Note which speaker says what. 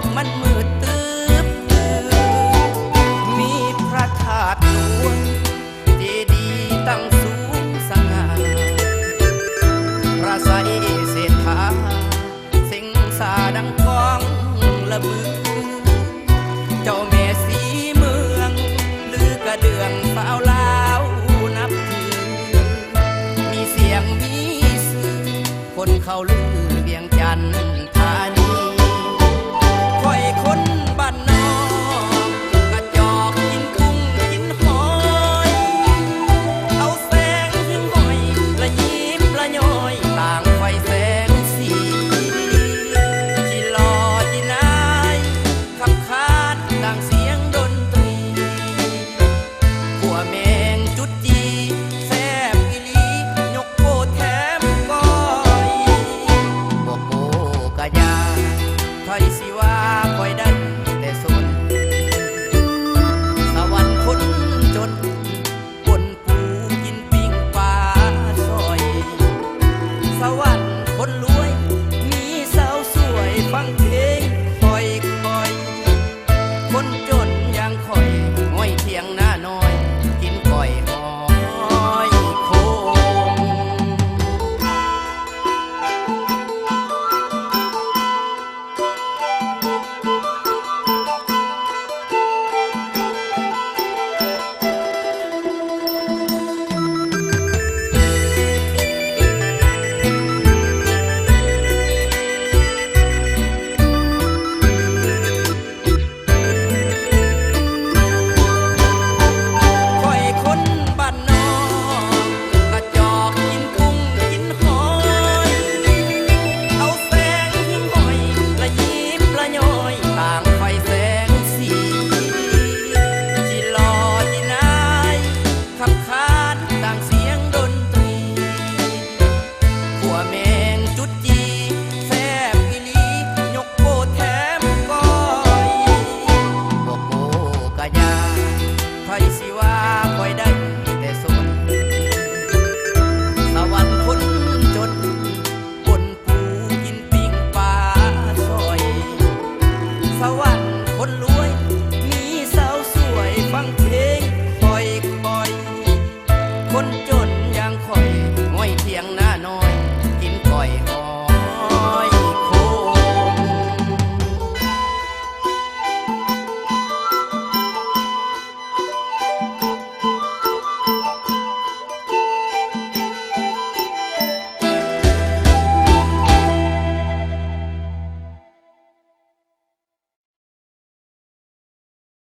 Speaker 1: อกมันมืดตึ๊บมีพระธาตุหลวงเจดีย์ตั้งสูงสง่าพระไสยเศรษฐาเสียงสาดังก้องระบือเจ้าแม่สีเมืองลือกระเดื่องสาวลาวนับถือมีเสียงมีสื่อคนเขาลือเวียงจันทร์ธานีคอยคนบ้านนอกกระจอกกินกุ้งกินหอยเอาแสงหิ้งห้อยละยิบละย้อยต่างไฟแสงสีจีหล่อจีนายคำคาดต่างเสียงดนตรีขัวแมงจุดจีแซบอีลียกโกแถมก้อยโกโกกะยาใครสิว่าคอยได้